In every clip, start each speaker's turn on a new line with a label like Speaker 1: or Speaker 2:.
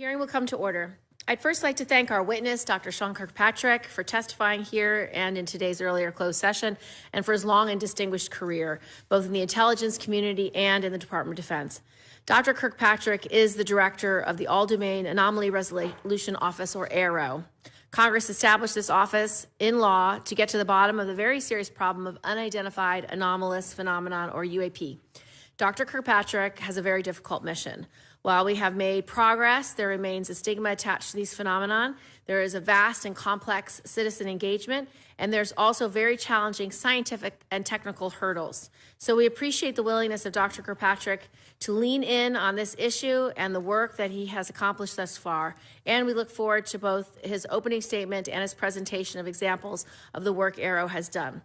Speaker 1: Hearing will come to order. I'd first like to thank our witness, Dr. Sean Kirkpatrick, for testifying here and in today's earlier closed session, and for his long and distinguished career, both in the intelligence community and in the Department of Defense. Dr. Kirkpatrick is the director of the Domain Anomaly Resolution Office, or AARO. Congress established this office in law to get to the bottom of the very serious problem of unidentified anomalous phenomenon, or UAP. Dr. Kirkpatrick has a very difficult mission. While we have made progress, there remains a stigma attached to these phenomenon. There is a vast and complex citizen engagement, and there's also very challenging scientific and technical hurdles. So we appreciate the willingness of Dr. Kirkpatrick to lean in on this issue and the work that he has accomplished thus far. And we look forward to both his opening statement and his presentation of examples of the work AARO has done.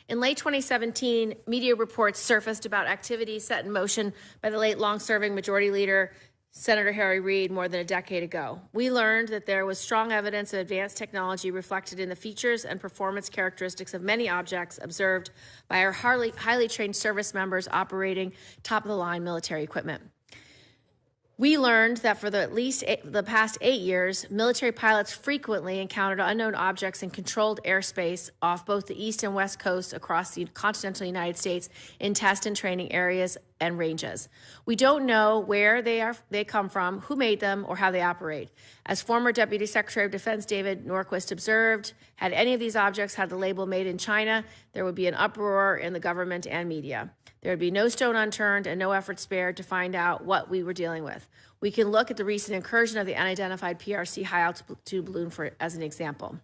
Speaker 1: In late 2017, media reports surfaced about activities set in motion by the late long-serving Majority Leader Senator Harry Reid more than a decade ago. We learned that there was strong evidence of advanced technology reflected in the features and performance characteristics of many objects observed by our highly trained service members operating top-of-the-line military equipment. We learned that for the past 8 years, military pilots frequently encountered unknown objects in controlled airspace off both the east and west coast across the continental United States in test and training areas and ranges. We don't know where they come from, who made them, or how they operate. As former Deputy Secretary of Defense David Norquist observed, had any of these objects had the label "Made in China," there would be an uproar in the government and media. There would be no stone unturned and no effort spared to find out what we were dealing with. We can look at the recent incursion of the unidentified PRC high-altitude balloon as an example.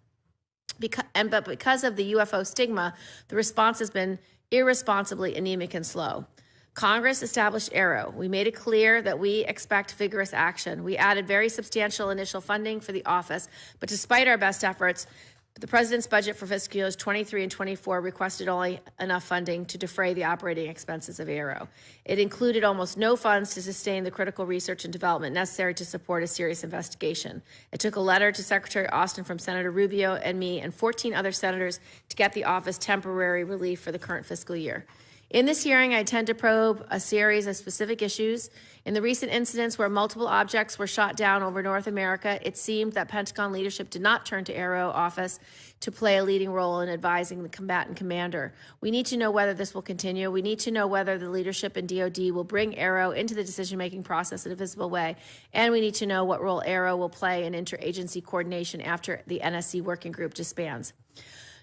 Speaker 1: But because of the UFO stigma, the response has been irresponsibly anemic and slow. Congress established AARO. We made it clear that we expect vigorous action. We added very substantial initial funding for the office, but despite our best efforts, the President's budget for fiscal years 23 and 24 requested only enough funding to defray the operating expenses of AARO. It included almost no funds to sustain the critical research and development necessary to support a serious investigation. It took a letter to Secretary Austin from Senator Rubio and me and 14 other senators to get the office temporary relief for the current fiscal year. In this hearing, I intend to probe a series of specific issues. In the recent incidents where multiple objects were shot down over North America, it seemed that Pentagon leadership did not turn to AARO office to play a leading role in advising the combatant commander. We need to know whether this will continue. We need to know whether the leadership in DoD will bring AARO into the decision-making process in a visible way. And we need to know what role AARO will play in interagency coordination after the NSC working group disbands.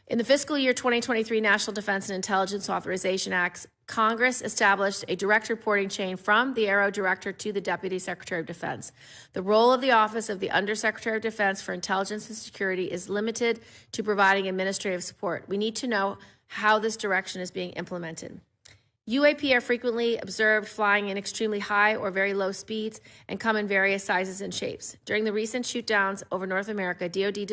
Speaker 1: In the fiscal year 2023 National Defense and Intelligence Authorization Acts, Congress established a direct reporting chain from the AARO Director to the Deputy Secretary of Defense. The role of the Office of the Undersecretary of Defense for Intelligence and Security is limited to providing administrative support. We need to know how this direction is being implemented. UAP are frequently observed flying in extremely high or very low speeds and come in various sizes and shapes. During the recent shootdowns over North America, DoD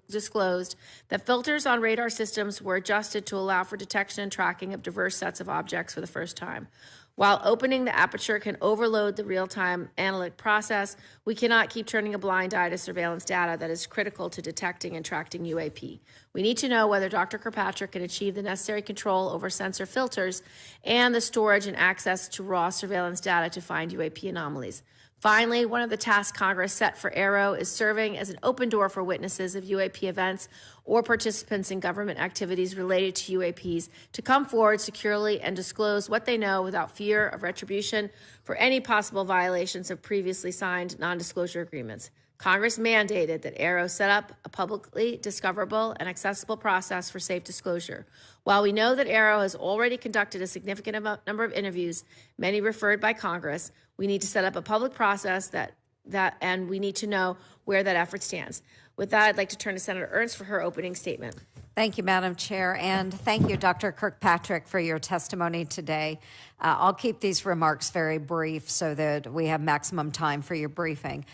Speaker 1: disclosed that filters on radar systems were adjusted to allow for detection and tracking of diverse sets of objects for the first time. While opening the aperture can overload the real-time analytic process, we cannot keep turning a blind eye to surveillance data that is critical to detecting and tracking UAP. We need to know whether Dr. Kirkpatrick can achieve the necessary control over sensor filters and the storage and access to raw surveillance data to find UAP anomalies. Finally, one of the tasks Congress set for AARO is serving as an open door for witnesses of UAP events or participants in government activities related to UAPs to come forward securely and disclose what they know without fear of retribution for any possible violations of previously signed non-disclosure agreements. Congress mandated that AARO set up a publicly discoverable and accessible process for safe disclosure. While we know that AARO has already conducted a significant number of interviews, many referred by Congress, we need to set up a public process and we need to know where that effort stands. With that, I'd like to turn to Senator Ernst for her opening statement.
Speaker 2: Thank you, Madam Chair, and thank you, Dr. Kirkpatrick, for your testimony today. I'll keep these remarks very brief so that we have maximum time for your briefing.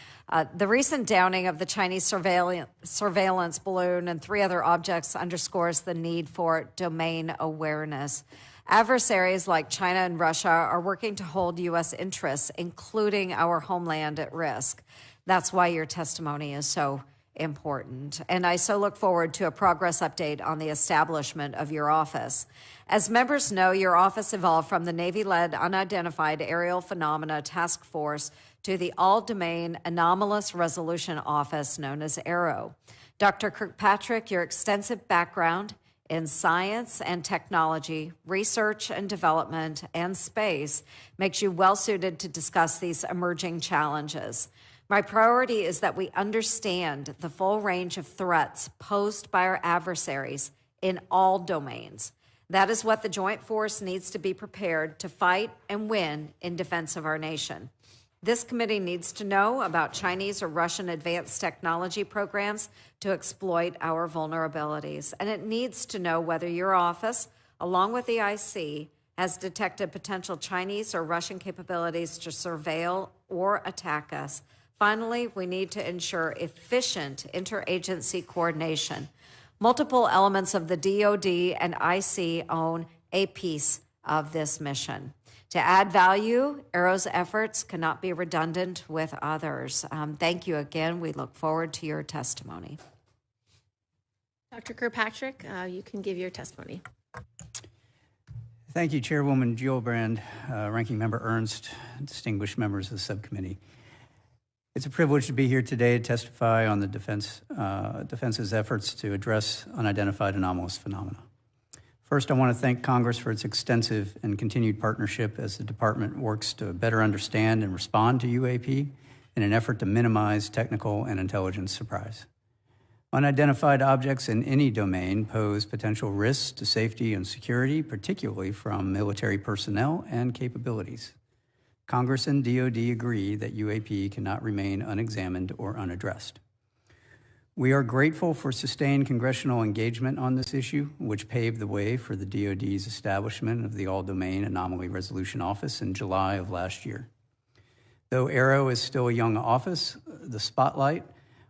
Speaker 2: The recent downing of the Chinese surveillance balloon and 3 other objects underscores the need for domain awareness. Adversaries like China and Russia are working to hold U.S. interests, including our homeland, at risk. That's why your testimony is so important. And I so look forward to a progress update on the establishment of your office. As members know, your office evolved from the Navy-led Unidentified Aerial Phenomena Task Force to the All-Domain Anomalous Resolution Office, known as AARO. Dr. Kirkpatrick, your extensive background in science and technology, research and development, and space makes you well-suited to discuss these emerging challenges. My priority is that we understand the full range of threats posed by our adversaries in all domains. That is what the Joint Force needs to be prepared to fight and win in defense of our nation. This committee needs to know about Chinese or Russian advanced technology programs to exploit our vulnerabilities. And it needs to know whether your office, along with the IC, has detected potential Chinese or Russian capabilities to surveil or attack us. Finally, we need to ensure efficient interagency coordination. Multiple elements of the DoD and IC own a piece of this mission. To add value, AARO's efforts cannot be redundant with others. Thank you again. We look forward to your testimony.
Speaker 1: Dr. Kirkpatrick, you can give your testimony.
Speaker 3: Thank you, Chairwoman Gillibrand, Ranking Member Ernst, distinguished members of the subcommittee. It's a privilege to be here today to testify on the defense's efforts to address unidentified anomalous phenomena. First, I want to thank Congress for its extensive and continued partnership as the department works to better understand and respond to UAP in an effort to minimize technical and intelligence surprise. Unidentified objects in any domain pose potential risks to safety and security, particularly from military personnel and capabilities. Congress and DoD agree that UAP cannot remain unexamined or unaddressed. We are grateful for sustained congressional engagement on this issue, which paved the way for the DoD's establishment of the All-Domain Anomaly Resolution Office in July of last year. Though AARO is still a young office, the spotlight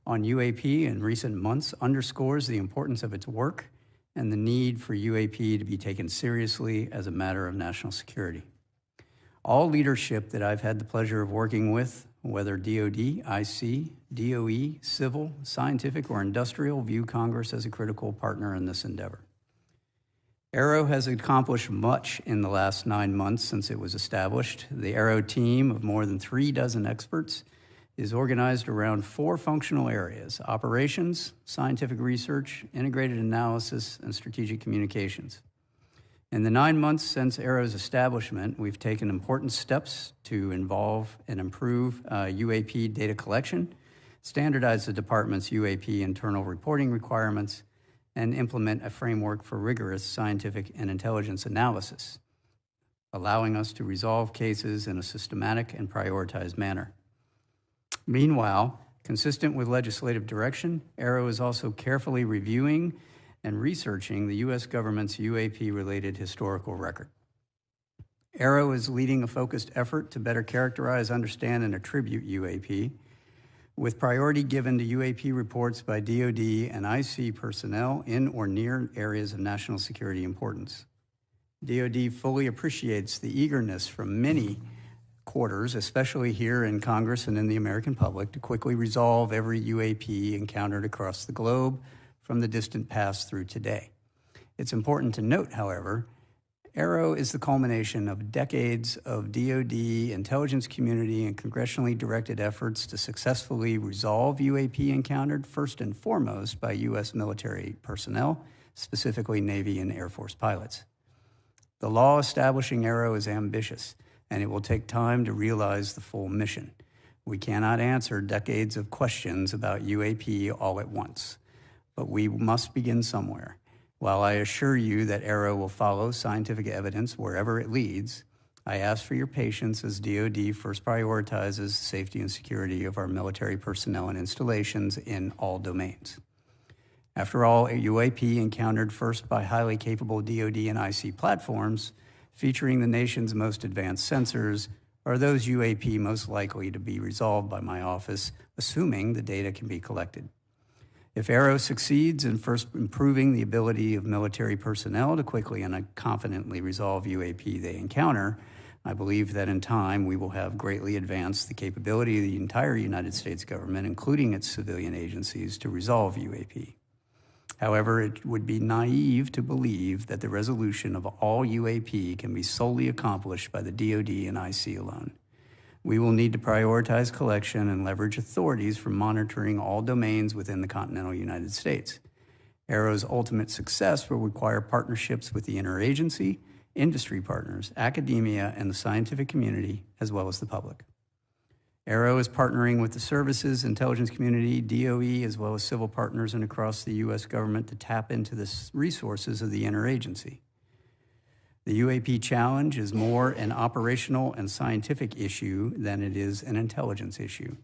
Speaker 3: on UAP in recent months underscores the importance of its work and the need for UAP to be taken seriously as a matter of national security. All leadership that I've had the pleasure of working with, whether DoD, IC, DOE, civil, scientific, or industrial, view Congress as a critical partner in this endeavor. AARO has accomplished much in the last 9 months since it was established. The AARO team of more than 36 experts is organized around 4 functional areas: operations, scientific research, integrated analysis, and strategic communications. In the 9 months since AARO's establishment, we've taken important steps to involve and improve UAP data collection, standardize the department's UAP internal reporting requirements, and implement a framework for rigorous scientific and intelligence analysis, allowing us to resolve cases in a systematic and prioritized manner. Meanwhile, consistent with legislative direction, AARO is also carefully reviewing and researching the U.S. government's UAP-related historical record. AARO is leading a focused effort to better characterize, understand, and attribute UAP, with priority given to UAP reports by DoD and IC personnel in or near areas of national security importance. DoD fully appreciates the eagerness from many quarters, especially here in Congress and in the American public, to quickly resolve every UAP encountered across the globe, from the distant past through today. It's important to note, however, AARO is the culmination of decades of DoD, intelligence community, and congressionally directed efforts to successfully resolve UAP encountered first and foremost by U.S. military personnel, specifically Navy and Air Force pilots. The law establishing AARO is ambitious, and it will take time to realize the full mission. We cannot answer decades of questions about UAP all at once, but we must begin somewhere. While I assure you that AARO will follow scientific evidence wherever it leads, I ask for your patience as DoD first prioritizes the safety and security of our military personnel and installations in all domains. After all, a UAP encountered first by highly capable DoD and IC platforms, featuring the nation's most advanced sensors, are those UAP most likely to be resolved by my office, assuming the data can be collected. If AARO succeeds in first improving the ability of military personnel to quickly and confidently resolve UAP they encounter, I believe that in time we will have greatly advanced the capability of the entire United States government, including its civilian agencies, to resolve UAP. However, it would be naive to believe that the resolution of all UAP can be solely accomplished by the DoD and IC alone. we will need to prioritize collection and leverage authorities for monitoring all domains within the continental United States. AARO's ultimate success will require partnerships with the interagency, industry partners, academia, and the scientific community, as well as the public. AARO is partnering with the services, intelligence community, DOE, as well as civil partners and across the U.S. government to tap into the resources of the interagency. The UAP challenge is more an operational and scientific issue than it is an intelligence issue.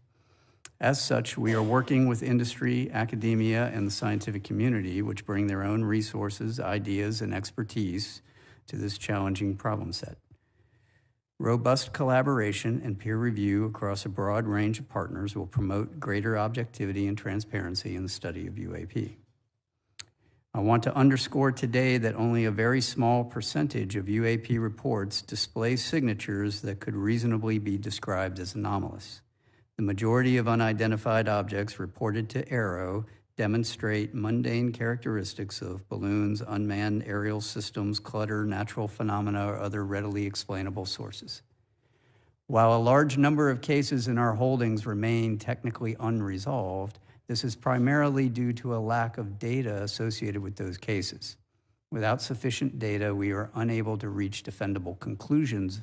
Speaker 3: As such, we are working with industry, academia, and the scientific community, which bring their own resources, ideas, and expertise to this challenging problem set. Robust collaboration and peer review across a broad range of partners will promote greater objectivity and transparency in the study of UAP. I want to underscore today that only a very small percentage of UAP reports display signatures that could reasonably be described as anomalous. The majority of unidentified objects reported to AARO demonstrate mundane characteristics of balloons, unmanned aerial systems, clutter, natural phenomena, or other readily explainable sources. While a large number of cases in our holdings remain technically unresolved, this is primarily due to a lack of data associated with those cases. Without sufficient data, we are unable to reach defendable conclusions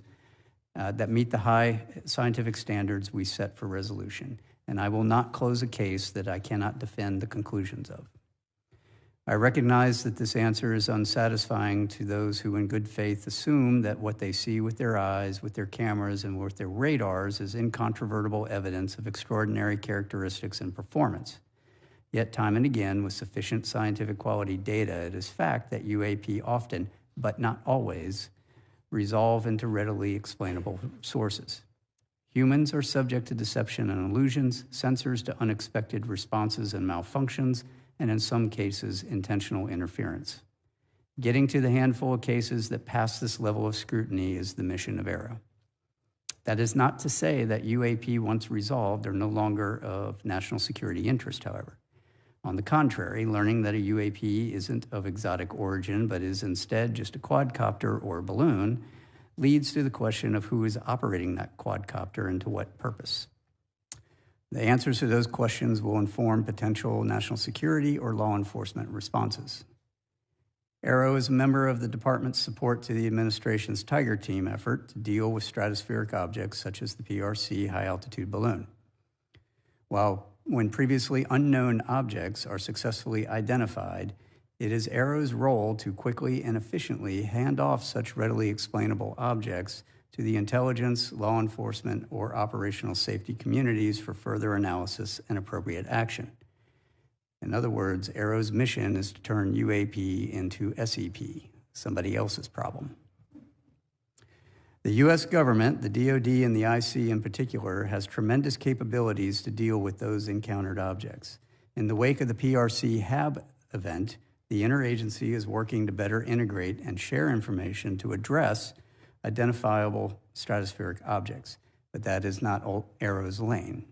Speaker 3: that meet the high scientific standards we set for resolution, and I will not close a case that I cannot defend the conclusions of. I recognize that this answer is unsatisfying to those who in good faith assume that what they see with their eyes, with their cameras, and with their radars is incontrovertible evidence of extraordinary characteristics and performance. Yet time and again, with sufficient scientific quality data, it is fact that UAP often, but not always, resolve into readily explainable sources. Humans are subject to deception and illusions, sensors to unexpected responses and malfunctions, and in some cases, intentional interference. Getting to the handful of cases that pass this level of scrutiny is the mission of AARO. That is not to say that UAP, once resolved, are no longer of national security interest, however. On the contrary, learning that a UAP isn't of exotic origin, but is instead just a quadcopter or a balloon, leads to the question of who is operating that quadcopter and to what purpose. The answers to those questions will inform potential national security or law enforcement responses. AARO is a member of the department's support to the administration's Tiger Team effort to deal with stratospheric objects such as the PRC high-altitude balloon. When previously unknown objects are successfully identified, it is AARO's role to quickly and efficiently hand off such readily explainable objects to the intelligence, law enforcement, or operational safety communities for further analysis and appropriate action. In other words, AARO's mission is to turn UAP into SEP, somebody else's problem. The U.S. government, the DoD and the IC in particular, has tremendous capabilities to deal with those encountered objects. In the wake of the PRC HAB event, the interagency is working to better integrate and share information to address identifiable stratospheric objects, but that is not AARO's lane.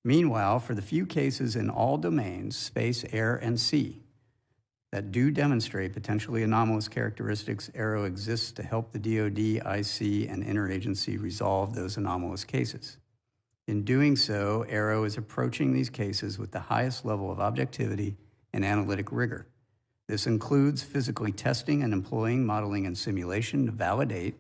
Speaker 3: Meanwhile, for the few cases in all domains, space, air, and sea, that do demonstrate potentially anomalous characteristics, AARO exists to help the DoD, IC, and interagency resolve those anomalous cases. In doing so, AARO is approaching these cases with the highest level of objectivity and analytic rigor. This includes physically testing and employing modeling and simulation to validate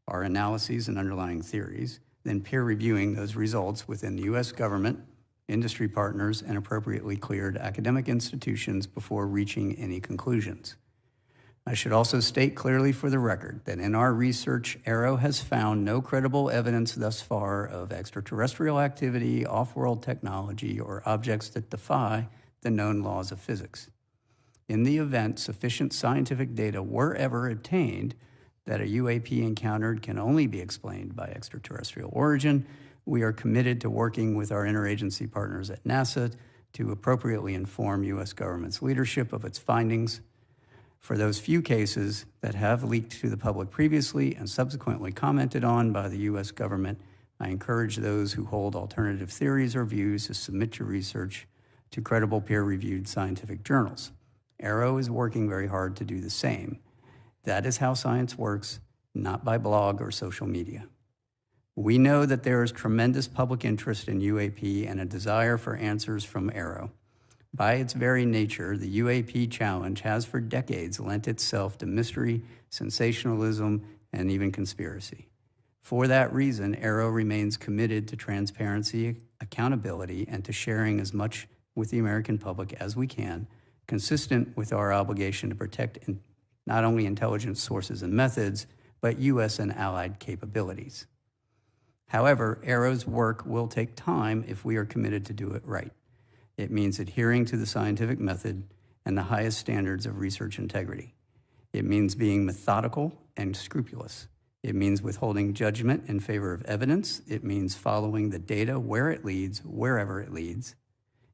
Speaker 3: our analyses and underlying theories, then peer reviewing those results within the U.S. government, industry partners, and appropriately cleared academic institutions before reaching any conclusions. I should also state clearly for the record that in our research, AARO has found no credible evidence thus far of extraterrestrial activity, off-world technology, or objects that defy the known laws of physics. In the event sufficient scientific data were ever obtained that a UAP encountered can only be explained by extraterrestrial origin, we are committed to working with our interagency partners at NASA to appropriately inform U.S. government's leadership of its findings. For those few cases that have leaked to the public previously and subsequently commented on by the U.S. government, I encourage those who hold alternative theories or views to submit your research to credible peer-reviewed scientific journals. AARO is working very hard to do the same. That is how science works, not by blog or social media. We know that there is tremendous public interest in UAP and a desire for answers from AARO. By its very nature, the UAP challenge has for decades lent itself to mystery, sensationalism, and even conspiracy. For that reason, AARO remains committed to transparency, accountability, and to sharing as much with the American public as we can, consistent with our obligation to protect not only intelligence sources and methods, but U.S. and allied capabilities. However, AARO's work will take time if we are committed to do it right. It means adhering to the scientific method and the highest standards of research integrity. It means being methodical and scrupulous. It means withholding judgment in favor of evidence. It means following the data where it leads, wherever it leads.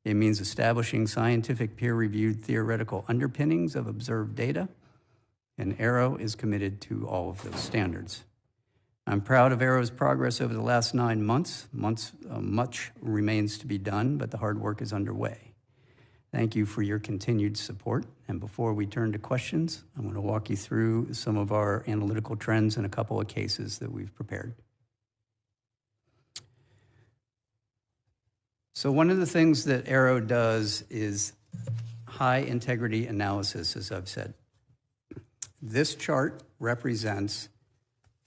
Speaker 3: It means establishing scientific peer-reviewed theoretical underpinnings of observed data, and AARO is committed to all of those standards. I'm proud of AARO's progress over the last 9 months. Much remains to be done, but the hard work is underway. Thank you for your continued support. And before we turn to questions, I'm going to walk you through some of our analytical trends and a couple of cases that we've prepared. So one of the things that AARO does is high integrity analysis, as I've said. This chart represents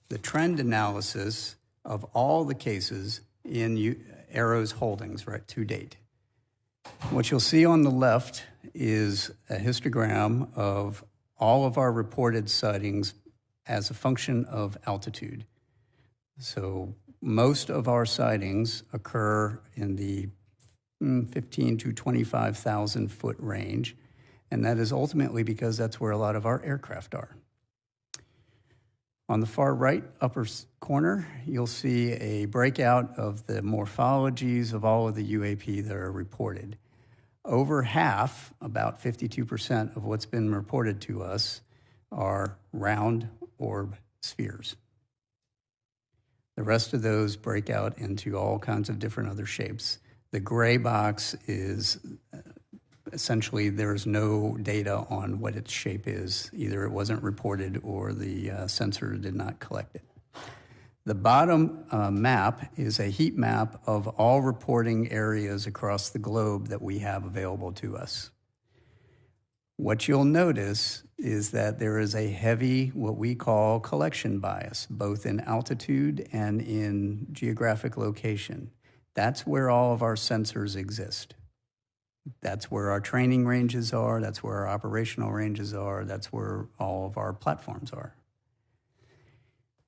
Speaker 3: the trend analysis of all the cases in AARO's holdings right to date. What you'll see on the left is a histogram of all of our reported sightings as a function of altitude. So most of our sightings occur in the 15 to 25,000 foot range, and that is ultimately because that's where a lot of our aircraft are. On the far right upper corner, you'll see a breakout of the morphologies of all of the UAP that are reported. Over half, about 52% of what's been reported to us are round orb spheres. The rest of those break out into all kinds of different other shapes. The gray box is essentially there's no data on what its shape is. Either it wasn't reported or the sensor did not collect it. The bottom map is a heat map of all reporting areas across the globe that we have available to us. What you'll notice is that there is a heavy, what we call collection bias, both in altitude and in geographic location. That's where all of our sensors exist. That's where our training ranges are, that's where our operational ranges are, that's where all of our platforms are.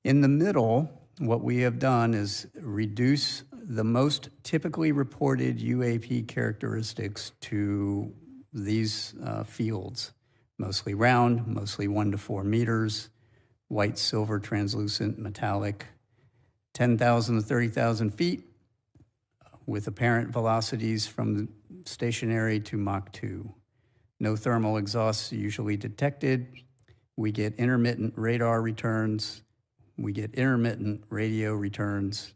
Speaker 3: In the middle, what we have done is reduce the most typically reported UAP characteristics to these fields, mostly round, mostly 1 to 4 meters, white, silver, translucent, metallic, 10,000 to 30,000 feet, with apparent velocities from stationary to Mach 2. No thermal exhausts usually detected. We get intermittent radar returns, we get intermittent radio returns,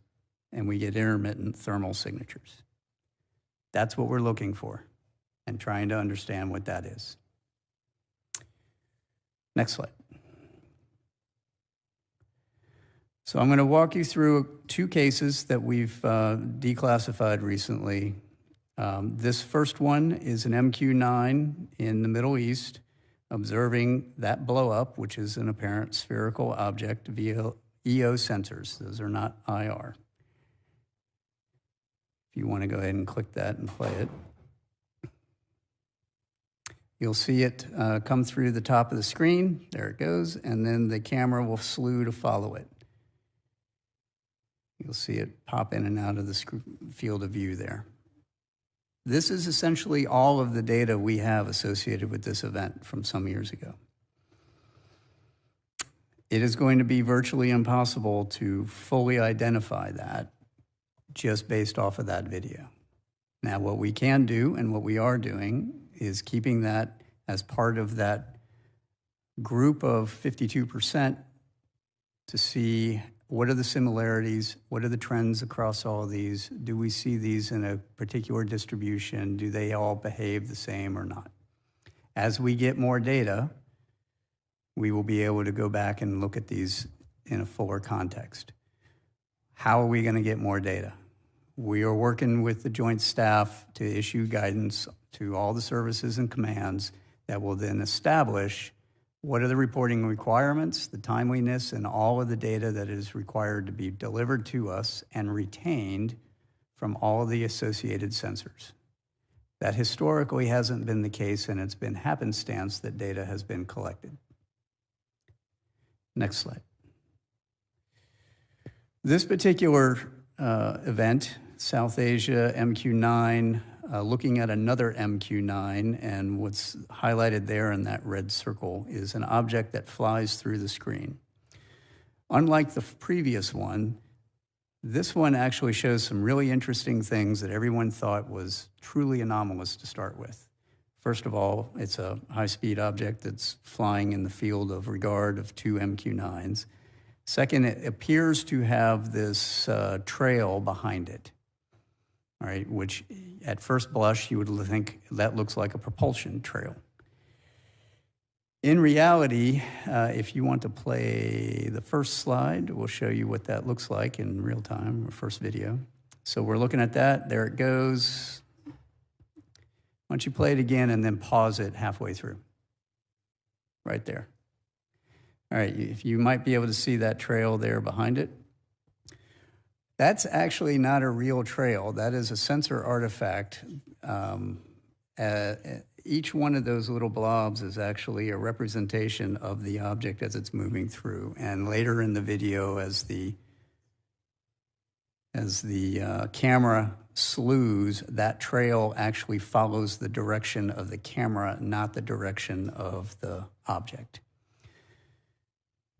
Speaker 3: and we get intermittent thermal signatures. That's what we're looking for and trying to understand what that is. Next slide. So I'm going to walk you through 2 cases that we've declassified recently. This first one is an MQ-9 in the Middle East, observing that blow up, which is an apparent spherical object via EO sensors. Those are not IR. If you want to go ahead and click that and play it, you'll see it come through the top of the screen. There it goes, and then the camera will slew to follow it. You'll see it pop in and out of the field of view there. This is essentially all of the data we have associated with this event from some years ago. It is going to be virtually impossible to fully identify that just based off of that video. Now, what we can do and what we are doing is keeping that as part of that group of 52% to see what are the similarities, what are the trends across all of these, do we see these in a particular distribution, do they all behave the same or not? As we get more data, we will be able to go back and look at these in a fuller context. How are we going to get more data? We are working with the Joint Staff to issue guidance to all the services and commands that will then establish what are the reporting requirements, the timeliness, and all of the data that is required to be delivered to us and retained from all of the associated sensors. That historically hasn't been the case, and it's been happenstance that data has been collected. Next slide. This particular event, South Asia MQ-9, looking at another MQ-9, and what's highlighted there in that red circle is an object that flies through the screen. Unlike the previous one, this one actually shows some really interesting things that everyone thought was truly anomalous to start with. First of all, it's a high-speed object that's flying in the field of regard of two MQ-9s. Second, it appears to have this trail behind it, all right, which at first blush you would think that looks like a propulsion trail. In reality, if you want to play the first slide, we'll show you what that looks like in real time, our first video. So we're looking at that. There it goes. Why don't you play it again and then pause it halfway through? Right there. All right, if you might be able to see that trail there behind it. That's actually not a real trail. That is a sensor artifact. Each one of those little blobs is actually a representation of the object as it's moving through. And later in the video, as the camera slews, that trail actually follows the direction of the camera, not the direction of the object.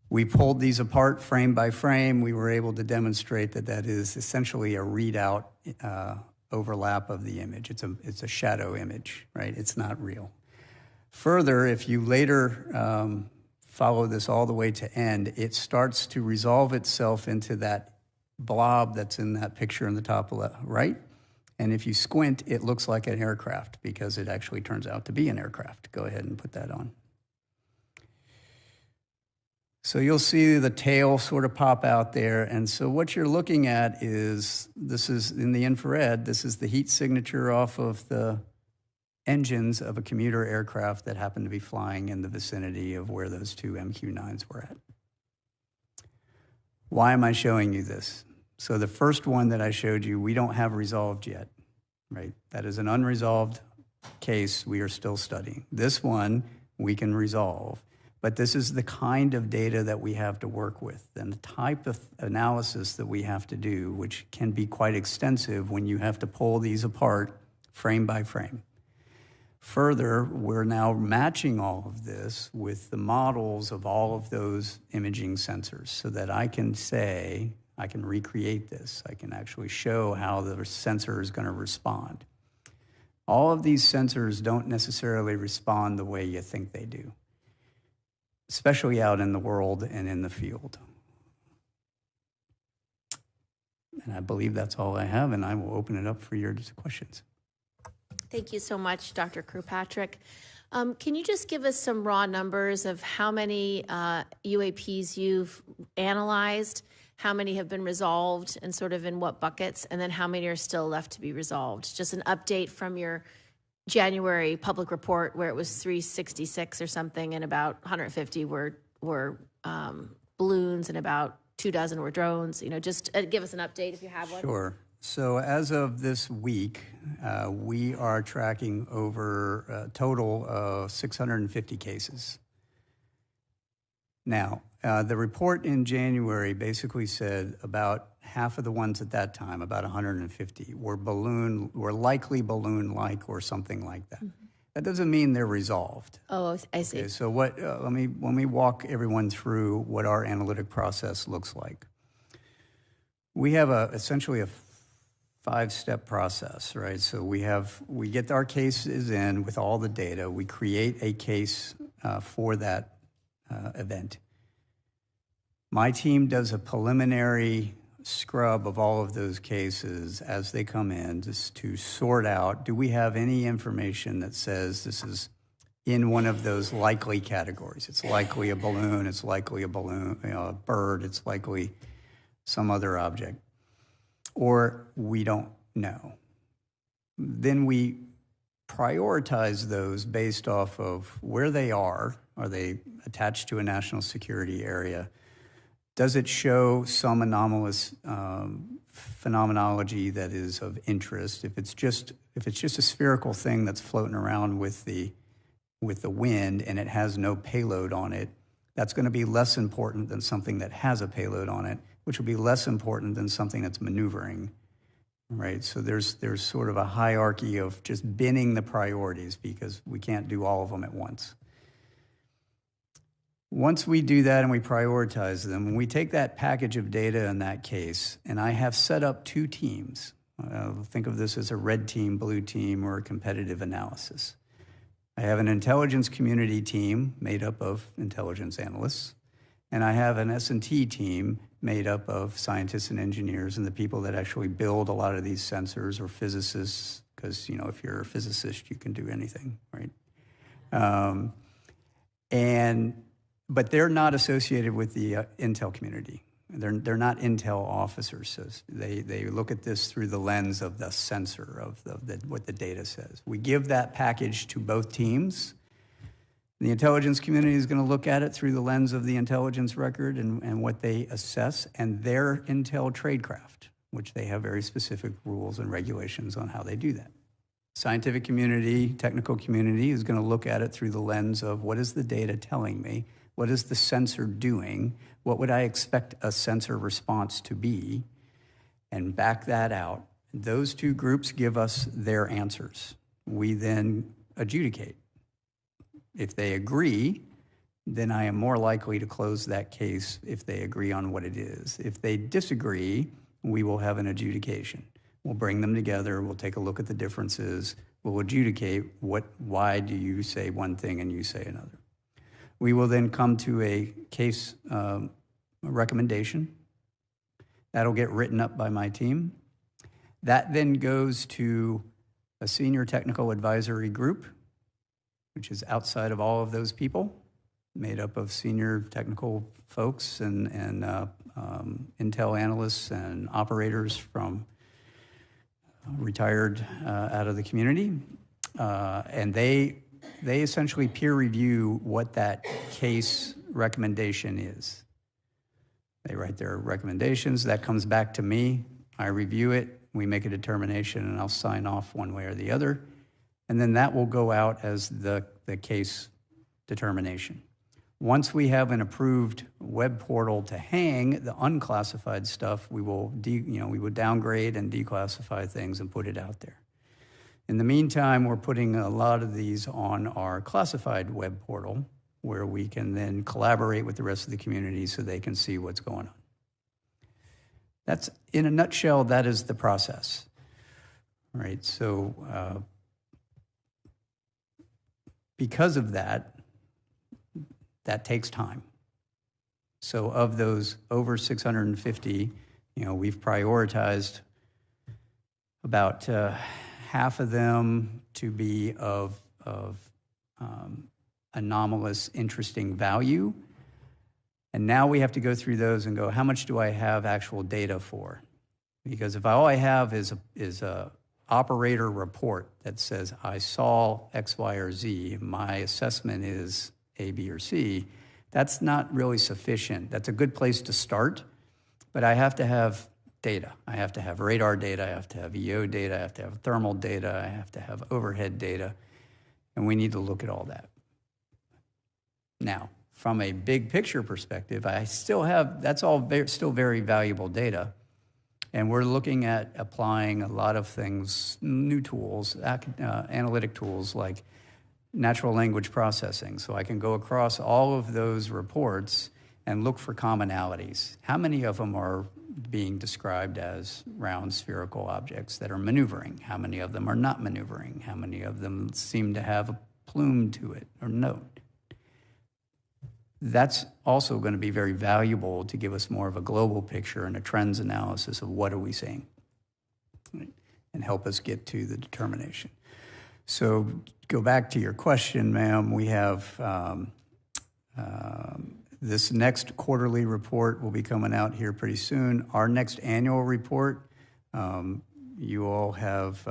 Speaker 3: We pulled these apart frame by frame. We were able to demonstrate that that is essentially a readout overlap of the image. It's a shadow image, right? It's not real. Further, if you later follow this all the way to end, it starts to resolve itself into that blob that's in that picture in the top left, right? And if you squint, it looks like an aircraft because it actually turns out to be an aircraft. Go ahead and put that on. So you'll see the tail sort of pop out there. And so what you're looking at is, this is in the infrared, this is the heat signature off of the engines of a commuter aircraft that happened to be flying in the vicinity of where those two MQ-9s were at. Why am I showing you this? So the first one that I showed you, we don't have resolved yet, right? That is an unresolved case we are still studying. This one we can resolve. But this is the kind of data that we have to work with and the type of analysis that we have to do, which can be quite extensive when you have to pull these apart frame by frame. Further, we're now matching all of this with the models of all of those imaging sensors so that I can say, I can recreate this. I can actually show how the sensor is going to respond. All of these sensors don't necessarily respond the way you think they do, especially out in the world and in the field. And I believe that's all I have, and I will open it up for your questions.
Speaker 1: Thank you so much, Dr. Kirkpatrick. Can you just give us some raw numbers of how many UAPs you've analyzed, how many have been resolved, and sort of in what buckets, and then how many are still left to be resolved? Just an update from your January public report where it was 366 or something, and about 150 were balloons and about 24 were drones. You know, just give us an update if you have one.
Speaker 3: Sure. So as of this week, we are tracking over a total of 650 cases. Now, the report in January basically said about half of the ones at that time, about 150, were likely balloon-like or something like that. Mm-hmm. That doesn't mean they're resolved. Oh, I see. Okay, so what? Let me walk everyone through what our analytic process looks like. We have essentially a 5-step process, right? So we get our cases in with all the data. We create a case for that event. My team does a preliminary scrub of all of those cases as they come in, just to sort out, do we have any information that says this is in one of those likely categories? It's likely a balloon, it's likely a bird, it's likely some other object, or we don't know. Then we prioritize those based off of where they are. Are they attached to a national security area? Does it show some anomalous phenomenology that is of interest? If it's just a spherical thing that's floating around with the wind and it has no payload on it, that's going to be less important than something that has a payload on it, which will be less important than something that's maneuvering, right? So there's sort of a hierarchy of just binning the priorities because we can't do all of them at once. Once we do that and we prioritize them, when we take that package of data in that case, and I have set up two teams, think of this as a red team, blue team, or a competitive analysis. I have an intelligence community team made up of intelligence analysts, and I have an S&T team made up of scientists and engineers and the people that actually build a lot of these sensors, or physicists, because if you're a physicist, you can do anything, right? But they're not associated with the intel community. They're not intel officers. So they look at this through the lens of the sensor, of what the data says. We give that package to both teams. The intelligence community is going to look at it through the lens of the intelligence record and what they assess, and their intel tradecraft, which they have very specific rules and regulations on how they do that. Scientific community, technical community is going to look at it through the lens of what is the data telling me? What is the sensor doing? What would I expect a sensor response to be? And back that out. Those two groups give us their answers. We then adjudicate. If they agree, then I am more likely to close that case if they agree on what it is. If they disagree, we will have an adjudication. We'll bring them together. We'll take a look at the differences. We'll adjudicate why do you say one thing and you say another. We will then come to a case recommendation. That'll get written up by my team. That then goes to a senior technical advisory group, which is outside of all of those people, made up of senior technical folks and intel analysts and operators from retired out of the community. And they essentially peer review what that case recommendation is. They write their recommendations. That comes back to me. I review it. We make a determination, and I'll sign off one way or the other. And then that will go out as the case determination. Once we have an approved web portal to hang the unclassified stuff, we will downgrade and declassify things and put it out there. In the meantime, we're putting a lot of these on our classified web portal, where we can then collaborate with the rest of the community so they can see what's going on. That's, in a nutshell, that is the process, right? So because of that, that takes time. So of those over 650, we've prioritized about half of them to be of anomalous, interesting value. And now we have to go through those and go, how much do I have actual data for? Because if all I have is a operator report that says I saw X, Y, or Z, my assessment is A, B, or C, that's not really sufficient. That's a good place to start, but I have to have data. I have to have radar data, I have to have EO data, I have to have thermal data, I have to have overhead data, and we need to look at all that. Now, from a big picture perspective, I still have, that's all still very valuable data, and we're looking at applying a lot of things, new tools, analytic tools like natural language processing. So I can go across all of those reports and look for commonalities. How many of them are being described as round spherical objects that are maneuvering? How many of them are not maneuvering? How many of them seem to have a plume to it or note? That's also going to be very valuable to give us more of a global picture and a trends analysis of what are we seeing, right? And help us get to the determination. So go back to your question, ma'am. We have This next quarterly report will be coming out here pretty soon. Our next annual report, you all have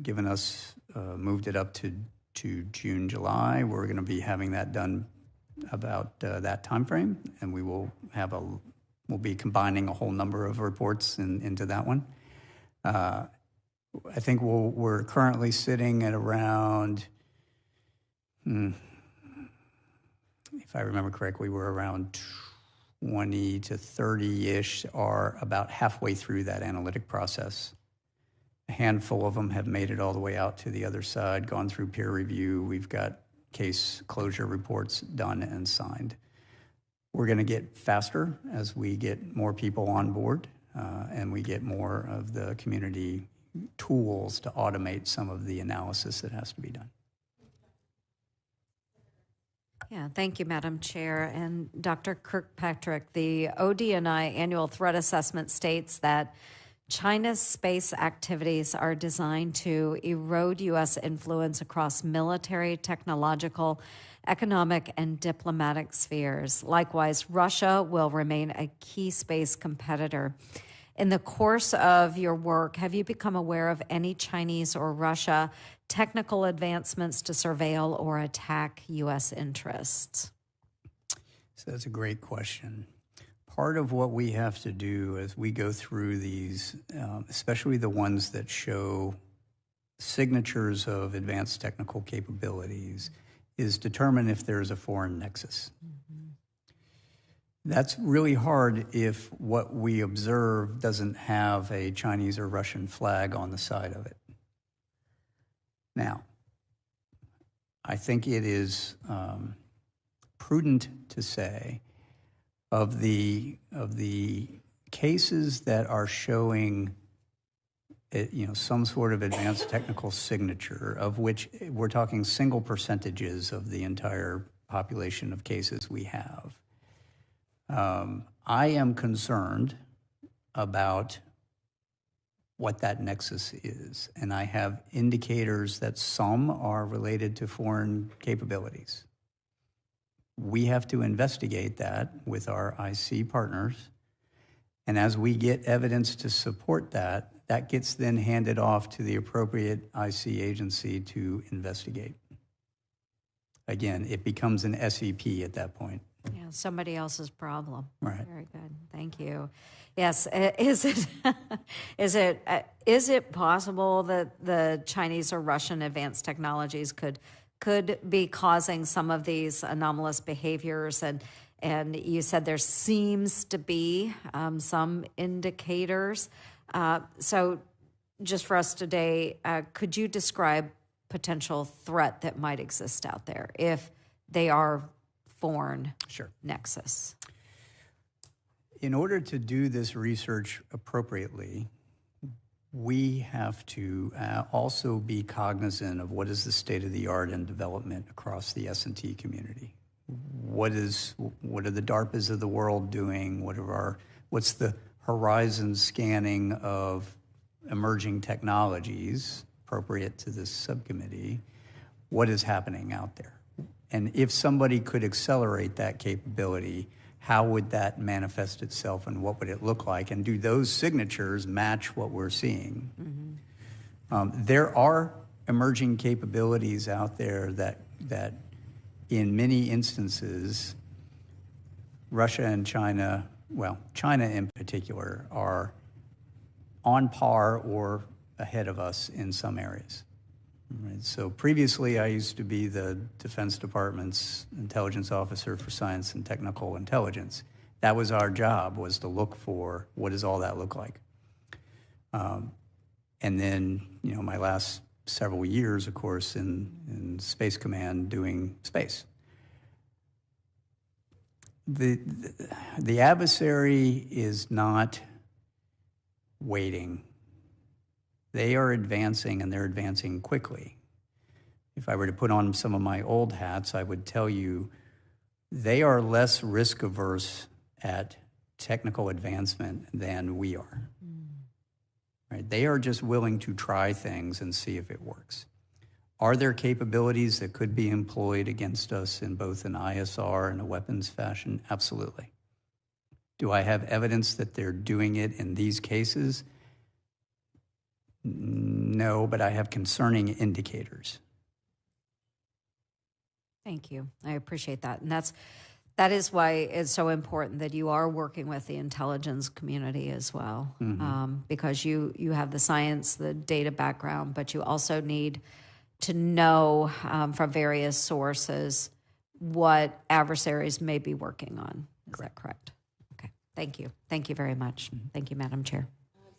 Speaker 3: given us, moved it up to June, July. We're going to be having that done about that time frame, and we'll be combining a whole number of reports into that one. I think we're currently sitting at around, if I remember correctly, we're around 20 to 30-ish are about halfway through that analytic process. A handful of them have made it all the way out to the other side, gone through peer review. We've got case closure reports done and signed. We're going to get faster as we get more people on board and we get more of the community tools to automate some of the analysis that has to be done.
Speaker 2: Yeah, thank you, Madam Chair. And Dr. Kirkpatrick, the ODNI annual threat assessment states that China's space activities are designed to erode U.S. influence across military, technological, economic, and diplomatic spheres. Likewise, Russia will remain a key space competitor. In the course of your work, have you become aware of any Chinese or Russia technical advancements to surveil or attack U.S. interests?
Speaker 3: So that's a great question. Part of what we have to do as we go through these, especially the ones that show signatures of advanced technical capabilities, is determine if there's a foreign nexus. Mm-hmm. That's really hard if what we observe doesn't have a Chinese or Russian flag on the side of it. Now, I think it is prudent to say of the cases that are showing some sort of advanced technical signature, of which we're talking single percentages of the entire population of cases we have. I am concerned about what that nexus is, and I have indicators that some are related to foreign capabilities. We have to investigate that with our IC partners, and as we get evidence to support that, that gets then handed off to the appropriate IC agency to investigate. Again, it becomes an SEP at that point.
Speaker 2: Yeah, somebody else's problem.
Speaker 3: Right.
Speaker 2: Very good. Thank you. Yes. Is it possible that the Chinese or Russian advanced technologies could be causing some of these anomalous behaviors? And you said there seems to be some indicators. So just for us today, could you describe potential threat that might exist out there if they are foreign nexus?
Speaker 3: In order to do this research appropriately, we have to also be cognizant of what is the state of the art in development across the S&T community. What are the DARPAs of the world doing? What's the horizon scanning of emerging technologies appropriate to this subcommittee? What is happening out there? And if somebody could accelerate that capability, how would that manifest itself and what would it look like? And do those signatures match what we're seeing? Mm-hmm. There are emerging capabilities out there that in many instances, Russia and China, well, China in particular, are on par or ahead of us in some areas. Right. So previously, I used to be the Defense Department's intelligence officer for science and technical intelligence. That was our job, was to look for what does all that look like. And then, my last several years, of course, in Space Command doing space. The adversary is not waiting. They are advancing, and they're advancing quickly. If I were to put on some of my old hats, I would tell you they are less risk averse at technical advancement than we are. Right? They are just willing to try things and see if it works. Are there capabilities that could be employed against us in both an ISR and a weapons fashion? Absolutely. Do I have evidence that they're doing it in these cases? No, but I have concerning indicators.
Speaker 2: Thank you. I appreciate that. And that is why it's so important that you are working with the intelligence community as well, because you have the science, the data background, but you also need to know from various sources what adversaries may be working on. Is that correct? Okay. Thank you. Thank you very much. Thank you, Madam Chair.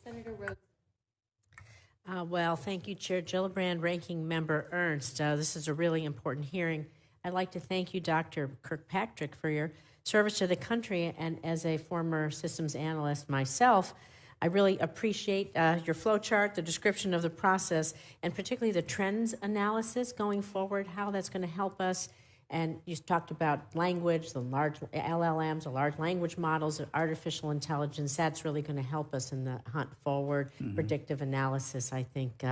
Speaker 1: Senator Rhodes.
Speaker 4: Well, thank you, Chair Gillibrand, Ranking Member Ernst. This is a really important hearing. I'd like to thank you, Dr. Kirkpatrick, for your service to the country, and as a former systems analyst myself, I really appreciate your flow chart, the description of the process, and particularly the trends analysis going forward, how that's going to help us. And you talked about language, the large LLMs, the large language models, artificial intelligence. That's really going to help us in the hunt forward. Predictive analysis, I think,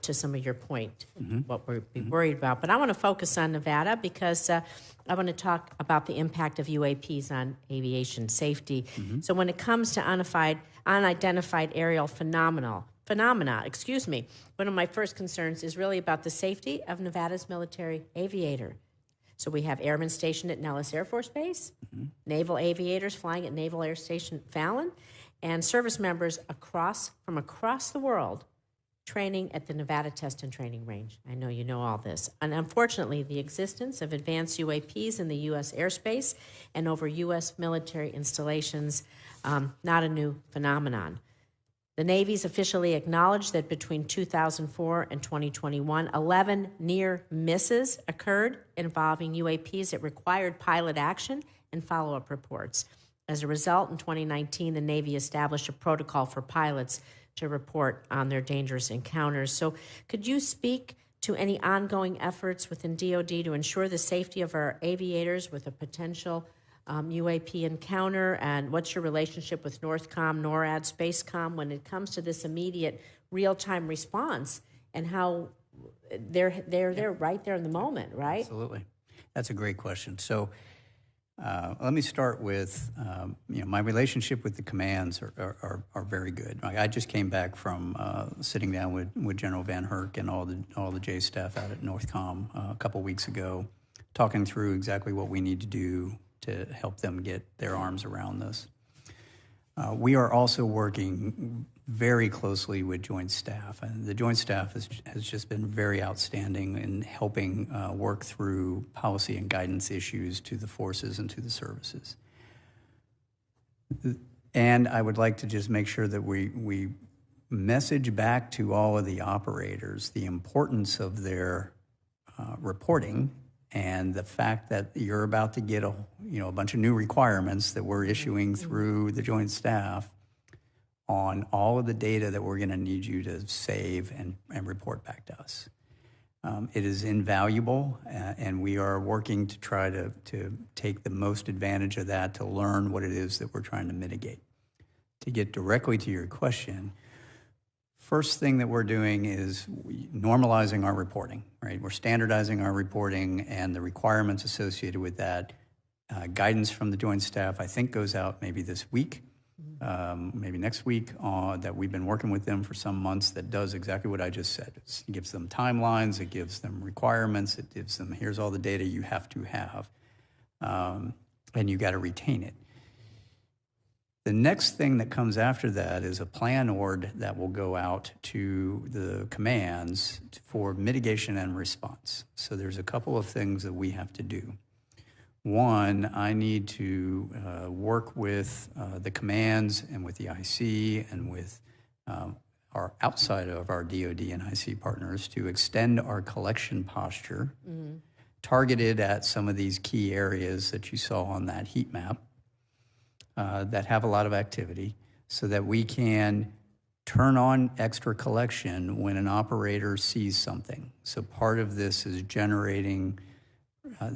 Speaker 4: to some of your point, what we're worried about. But I want to focus on Nevada because I want to talk about the impact of UAPs on aviation safety. So when it comes to unidentified aerial phenomena, one of my first concerns is really about the safety of Nevada's military aviator. So we have airmen stationed at Nellis Air Force Base, naval aviators flying at Naval Air Station Fallon, and service members from across the world training at the Nevada Test and Training Range. I know you know all this. And unfortunately, the existence of advanced UAPs in the U.S. airspace and over U.S. military installations, not a new phenomenon. The Navy's officially acknowledged that between 2004 and 2021, 11 near misses occurred involving UAPs that required pilot action and follow-up reports. As a result, in 2019, the Navy established a protocol for pilots to report on their dangerous encounters. So could you speak to any ongoing efforts within DoD to ensure the safety of our aviators with a potential UAP encounter, and what's your relationship with Northcom, NORAD, Spacecom when it comes to this immediate real-time response and how they're right there in the moment, right?
Speaker 3: Absolutely. That's a great question. So let me start with, my relationship with the commands are very good. I just came back from sitting down with General Van Herk and all the J staff out at Northcom a couple weeks ago, talking through exactly what we need to do to help them get their arms around this. We are also working very closely with Joint Staff, and the Joint Staff has just been very outstanding in helping work through policy and guidance issues to the forces and to the services. And I would like to just make sure that we message back to all of the operators the importance of their reporting and the fact that you're about to get a bunch of new requirements that we're issuing through the Joint Staff on all of the data that we're going to need you to save and report back to us. It is invaluable, and we are working to try to take the most advantage of that to learn what it is that we're trying to mitigate. To get directly to your question, first thing that we're doing is normalizing our reporting, right? We're standardizing our reporting and the requirements associated with that. Guidance from the Joint Staff, I think, goes out maybe this week, maybe next week, that we've been working with them for some months that does exactly what I just said. It gives them timelines, it gives them requirements, it gives them, here's all the data you have to have, and you got to retain it. The next thing that comes after that is a plan ord that will go out to the commands for mitigation and response. So there's a couple of things that we have to do. One, I need to work with the commands and with the IC and with our outside of our DoD and IC partners to extend our collection posture targeted at some of these key areas that you saw on that heat map. That have a lot of activity so that we can turn on extra collection when an operator sees something. So part of this is generating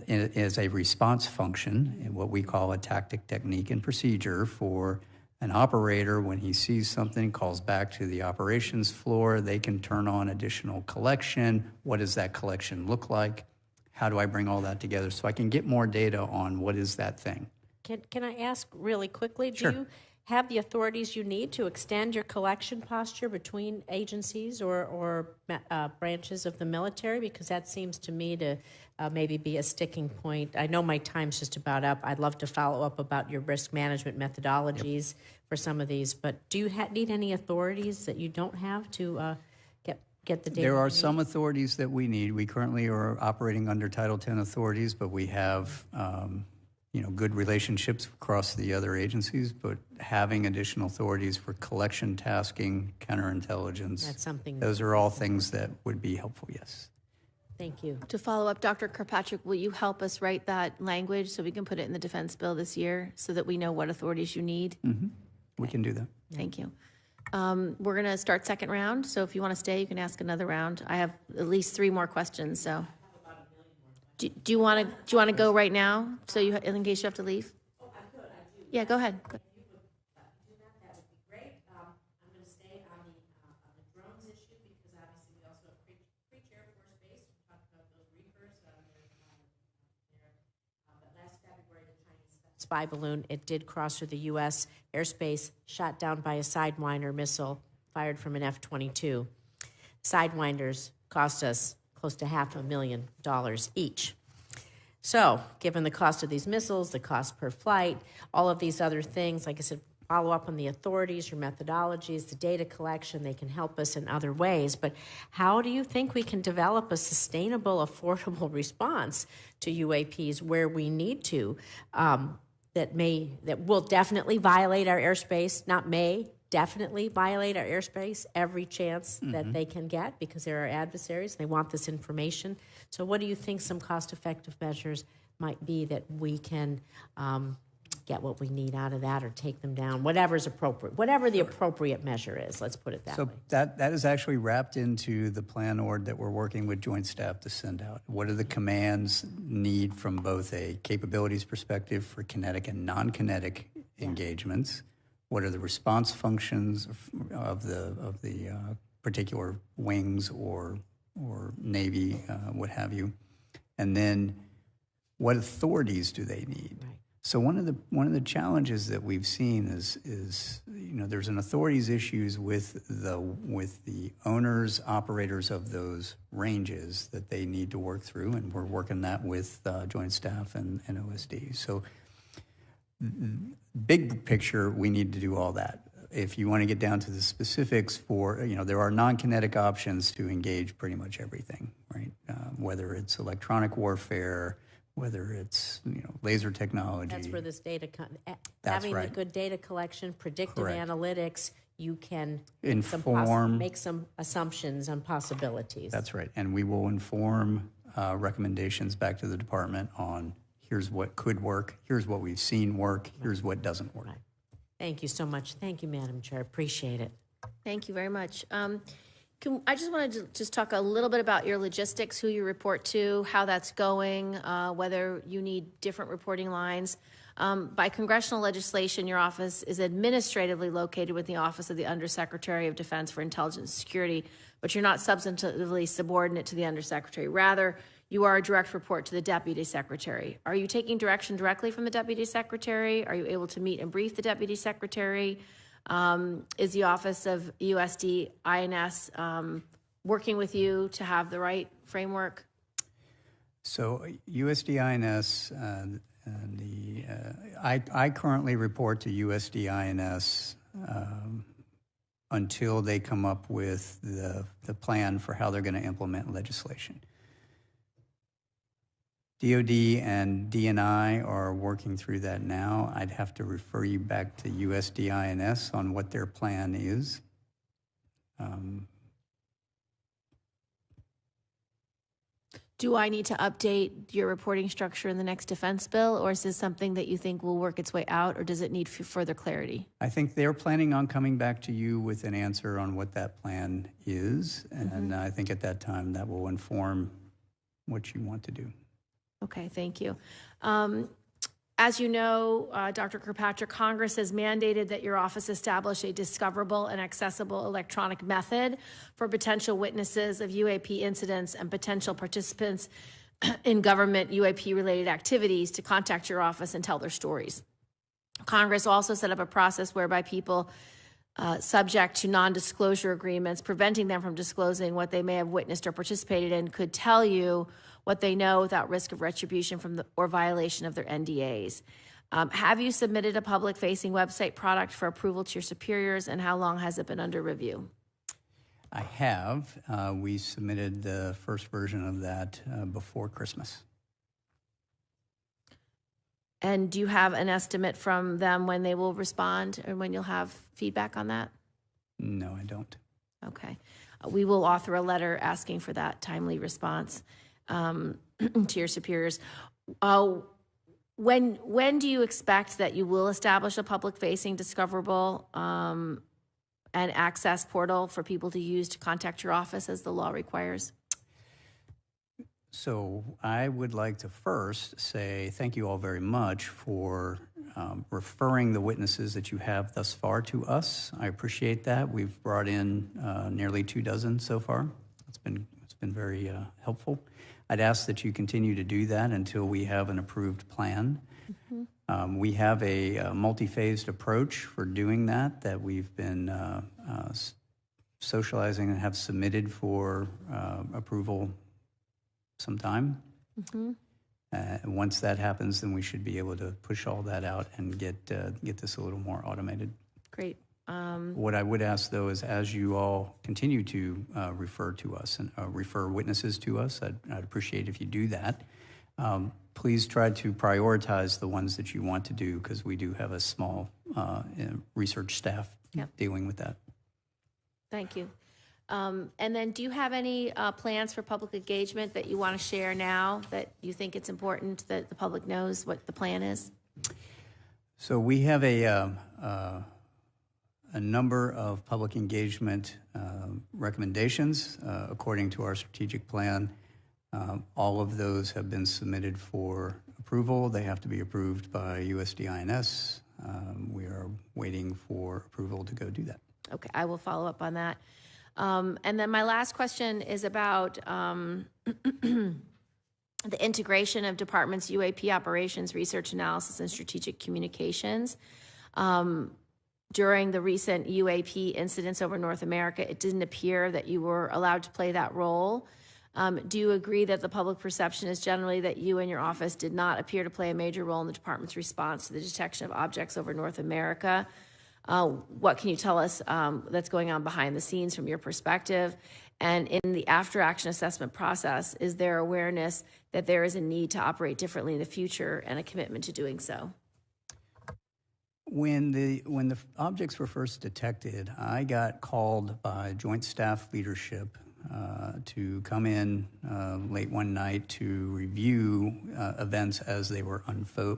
Speaker 3: as a response function, what we call a tactic, technique, and procedure for An operator, when he sees something, calls back to the operations floor. They can turn on additional collection. What does that collection look like? How do I bring all that together so I can get more data on what is that thing?
Speaker 4: Can I ask really quickly,
Speaker 3: Sure.
Speaker 4: do you have the authorities you need to extend your collection posture between agencies or branches of the military? Because that seems to me to maybe be a sticking point. I know my time's just about up. I'd love to follow up about your risk management methodologies for some of these, but do you need any authorities that you don't have to get the data?
Speaker 3: There are
Speaker 4: you
Speaker 3: some
Speaker 4: need?
Speaker 3: authorities that we need. We currently are operating under Title X authorities, but we have good relationships across the other agencies, but having additional authorities for collection, tasking, counterintelligence,
Speaker 4: That's something.
Speaker 3: those are all things that would be helpful, yes.
Speaker 4: Thank you.
Speaker 1: To follow up, Dr. Kirkpatrick, will you help us write that language so we can put it in the defense bill this year so that we know what authorities you need?
Speaker 3: We can do that.
Speaker 1: Thank you. We're going to start second round, so if you want to stay, you can ask another round. I have at least 3 more questions, so. Do you want to go right now, so in case you have to leave? Oh, I could. I do. Yeah, go ahead.
Speaker 4: That would be great. I'm going to stay on the drones issue because obviously we also have Creech Air Force Base. We talked about those Reapers. But last February, the Chinese spy balloon, it did cross through the U.S. airspace, shot down by a Sidewinder missile fired from an F-22. Sidewinders cost us close to $500,000 each. So, given the cost of these missiles, the cost per flight, all of these other things, like I said, follow up on the authorities, your methodologies, the data collection, they can help us in other ways. But how do you think we can develop a sustainable, affordable response to UAPs where we need to, that will definitely violate our airspace, definitely violate our airspace every chance that they can get because they're our adversaries. They want this information. So what do you think some cost-effective measures might be that we can get what we need out of that or take them down, whatever's appropriate, whatever the appropriate measure is, let's put it that way.
Speaker 3: So that is actually wrapped into the plan org that we're working with Joint Staff to send out. What do the commands need from both a capabilities perspective for kinetic and non-kinetic engagements? What are the response functions of the particular wings or Navy, what have you? And then what authorities do they need?
Speaker 4: Right.
Speaker 3: So one of the challenges that we've seen is there's an authorities issues with the owners, operators of those ranges that they need to work through, and we're working that with Joint Staff and OSD. So big picture, we need to do all that. If you want to get down to the specifics there are non-kinetic options to engage pretty much everything, right? Whether it's electronic warfare, whether it's laser technology.
Speaker 4: That's where this data,
Speaker 3: That's
Speaker 4: having
Speaker 3: right.
Speaker 4: the good data collection, predictive
Speaker 3: Correct.
Speaker 4: analytics, you can make some assumptions on possibilities.
Speaker 3: That's right. And we will inform recommendations back to the department on here's what could work, here's what we've seen work, here's what doesn't work.
Speaker 4: Right. Thank you so much. Thank you, Madam Chair. Appreciate it.
Speaker 1: Thank you very much. I just wanted to talk a little bit about your logistics, who you report to, how that's going, whether you need different reporting lines. By congressional legislation, your office is administratively located with the Office of the Undersecretary of Defense for Intelligence and Security, but you're not substantively subordinate to the Undersecretary. Rather, you are a direct report to the Deputy Secretary. Are you taking direction directly from the Deputy Secretary? Are you able to meet and brief the Deputy Secretary? Is the Office of USD INS working with you to have the right framework?
Speaker 3: So USD INS, I currently report to USD INS until they come up with the plan for how they're going to implement legislation. DOD and DNI are working through that now. I'd have to refer you back to USD INS on what their plan is.
Speaker 1: Do I need to update your reporting structure in the next defense bill, or is this something that you think will work its way out, or does it need further clarity?
Speaker 3: I think they're planning on coming back to you with an answer on what that plan is, and I think at that time that will inform what you want to do.
Speaker 1: Okay, thank you. As you know, Dr. Kirkpatrick, Congress has mandated that your office establish a discoverable and accessible electronic method for potential witnesses of UAP incidents and potential participants in government UAP-related activities to contact your office and tell their stories. Congress also set up a process whereby people subject to non-disclosure agreements, preventing them from disclosing what they may have witnessed or participated in, could tell you what they know without risk of retribution from or violation of their NDAs. Have you submitted a public-facing website product for approval to your superiors, and how long has it been under review?
Speaker 3: I have. We submitted the first version of that before Christmas.
Speaker 1: And do you have an estimate from them when they will respond and when you'll have feedback on that?
Speaker 3: No, I don't.
Speaker 1: Okay. We will author a letter asking for that timely response to your superiors. When do you expect that you will establish a public-facing, discoverable, and access portal for people to use to contact your office as the law requires?
Speaker 3: So I would like to first say thank you all very much for referring the witnesses that you have thus far to us. I appreciate that. We've brought in nearly 24 so far. It's been very helpful. I'd ask that you continue to do that until we have an approved plan. Mm-hmm. We have a multi-phased approach for doing that we've been socializing and have submitted for approval sometime. Mm-hmm. Once that happens, then we should be able to push all that out and get this a little more automated.
Speaker 1: Great.
Speaker 3: What I would ask, though, is as you all continue to refer to us and refer witnesses to us, I'd appreciate if you do that. Please try to prioritize the ones that you want to do, because we do have a small research staff dealing with that.
Speaker 1: Thank you. And then do you have any plans for public engagement that you want to share now that you think it's important that the public knows what the plan is?
Speaker 3: So we have a number of public engagement recommendations according to our strategic plan. All of those have been submitted for approval. They have to be approved by USDINS. We are waiting for approval to go do that.
Speaker 1: Okay, I will follow up on that. And then my last question is about the integration of departments' UAP operations, research analysis, and strategic communications. During the recent UAP incidents over North America, it didn't appear that you were allowed to play that role. Do you agree that the public perception is generally that you and your office did not appear to play a major role in the department's response to the detection of objects over North America? What can you tell us that's going on behind the scenes from your perspective? And in the after-action assessment process, is there awareness that there is a need to operate differently in the future and a commitment to doing so?
Speaker 3: When the objects were first detected, I got called by Joint Staff Leadership to come in late one night to review events as they were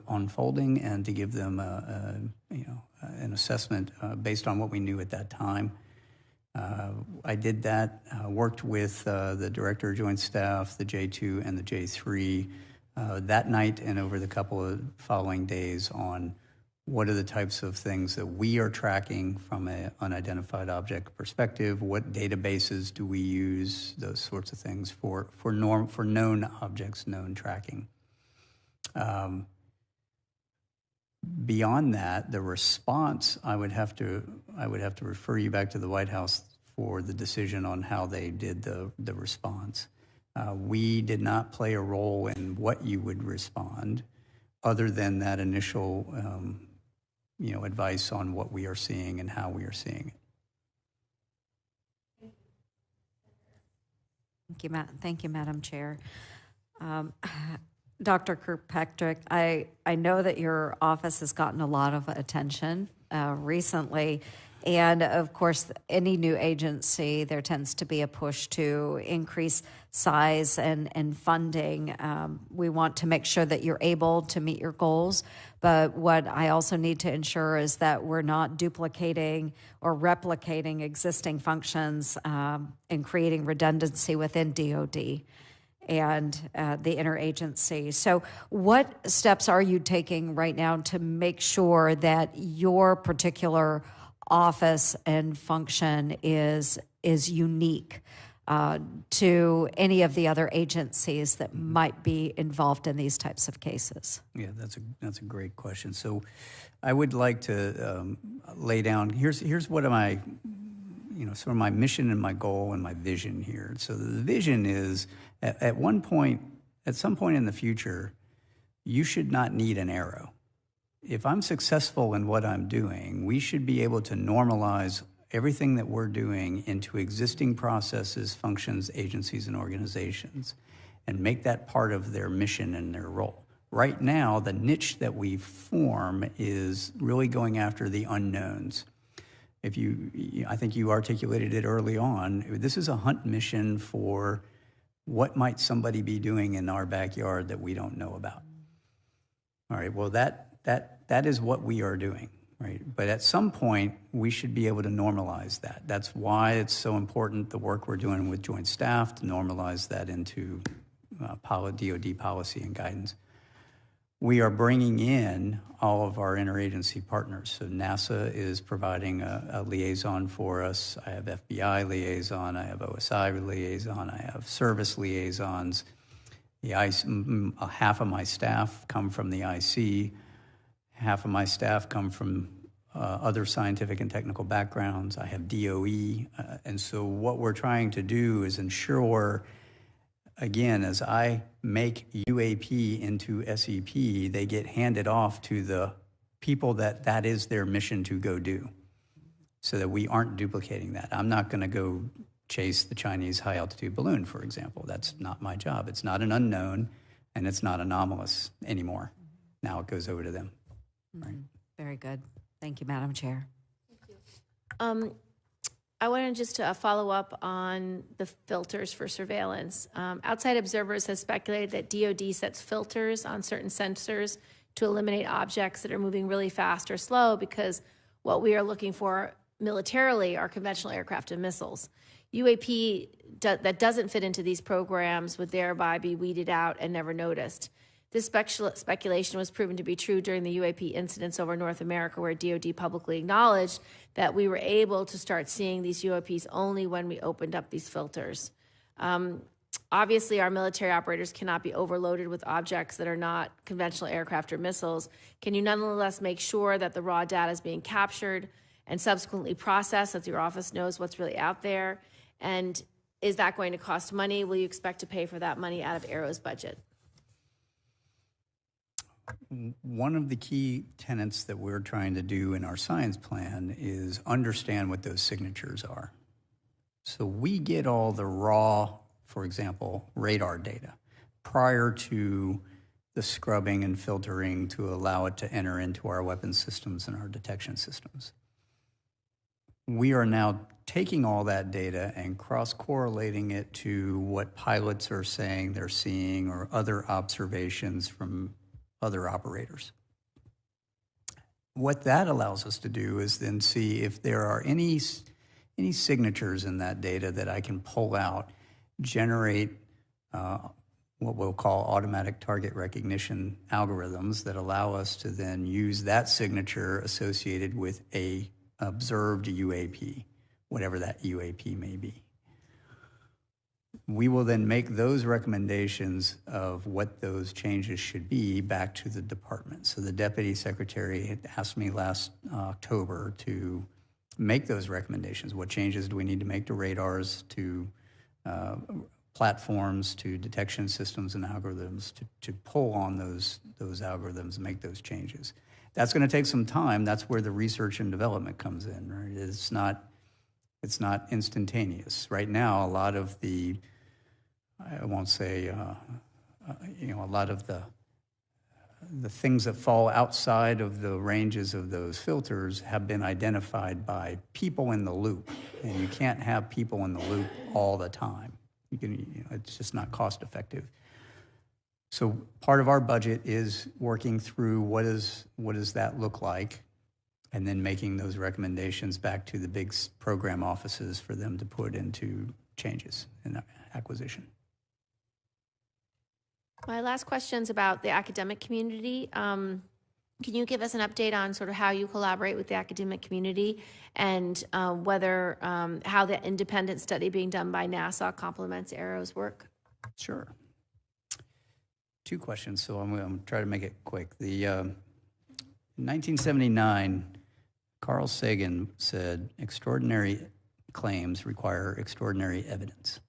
Speaker 3: unfolding and to give them an assessment based on what we knew at that time. I did that, worked with the Director of Joint Staff, the J2 and the J3 that night and over the couple of following days on what are the types of things that we are tracking from an unidentified object perspective, what databases do we use, those sorts of things for known objects, known tracking. Beyond that, the response, I would have to refer you back to the White House for the decision on how they did the response. We did not play a role in what you would respond, other than that initial, advice on what we are seeing and how we are seeing it.
Speaker 2: Thank you, Madam Chair. Dr. Kirkpatrick, I know that your office has gotten a lot of attention recently, and of course, any new agency, there tends to be a push to increase size and funding. We want to make sure that you're able to meet your goals, but what I also need to ensure is that we're not duplicating or replicating existing functions and creating redundancy within DoD. and the interagency. So what steps are you taking right now to make sure that your particular office and function is unique to any of the other agencies that might be involved in these types of cases?
Speaker 3: Yeah, that's a great question. So I would like to lay down, here's what am I, sort of my mission and my goal and my vision here. So the vision is at some point in the future, you should not need an AARO. If I'm successful in what I'm doing, we should be able to normalize everything that we're doing into existing processes, functions, agencies, and organizations, and make that part of their mission and their role. Right now, the niche that we form is really going after the unknowns. I think you articulated it early on, this is a hunt mission for what might somebody be doing in our backyard that we don't know about. All right, well, that is what we are doing. Right. But at some point, we should be able to normalize that. That's why it's so important, the work we're doing with Joint Staff, to normalize that into DoD policy and guidance. We are bringing in all of our interagency partners. So NASA is providing a liaison for us. I have FBI liaison. I have OSI liaison. I have service liaisons. Half of my staff come from the IC. Half of my staff come from other scientific and technical backgrounds. I have DOE. And so what we're trying to do is ensure, again, as I make UAP into SEP, they get handed off to the people that is their mission to go do, so that we aren't duplicating that. I'm not going to go chase the Chinese high-altitude balloon, for example. That's not my job. It's not an unknown, and it's not anomalous anymore. Now it goes over to them. Right.
Speaker 2: Very good. Thank you, Madam Chair.
Speaker 1: I wanted just to follow up on the filters for surveillance. Outside observers have speculated that DoD sets filters on certain sensors to eliminate objects that are moving really fast or slow, because what we are looking for militarily are conventional aircraft and missiles. UAP that doesn't fit into these programs would thereby be weeded out and never noticed. This speculation was proven to be true during the UAP incidents over North America, where DoD publicly acknowledged that we were able to start seeing these UAPs only when we opened up these filters. Obviously, our military operators cannot be overloaded with objects that are not conventional aircraft or missiles. Can you nonetheless make sure that the raw data is being captured and subsequently processed, so that your office knows what's really out there? And is that going to cost money? Will you expect to pay for that money out of AARO's budget?
Speaker 3: One of the key tenets that we're trying to do in our science plan is understand what those signatures are. So we get all the raw, for example, radar data prior to the scrubbing and filtering to allow it to enter into our weapons systems and our detection systems. We are now taking all that data and cross-correlating it to what pilots are saying they're seeing or other observations from other operators. What that allows us to do is then see if there are any signatures in that data that I can pull out, generate what we'll call automatic target recognition algorithms that allow us to then use that signature associated with a observed UAP, whatever that UAP may be. We will then make those recommendations of what those changes should be back to the department. So the Deputy Secretary had asked me last October to make those recommendations. What changes do we need to make to radars, to platforms, to detection systems and algorithms, to pull on those algorithms and make those changes? That's going to take some time. That's where the research and development comes in, right? It's not instantaneous. Right now, a lot of the, I won't say, a lot of the things that fall outside of the ranges of those filters have been identified by people in the loop, and you can't have people in the loop all the time. It's just not cost effective. So part of our budget is working through what does that look like, and then making those recommendations back to the big program offices for them to put into changes in acquisition.
Speaker 1: My last question's about the academic community. Can you give us an update on sort of how you collaborate with the academic community and whether how the independent study being done by NASA complements AARO's work?
Speaker 3: Sure. Two questions, so I'm going to try to make it quick. In 1979, Carl Sagan said, extraordinary claims require extraordinary evidence.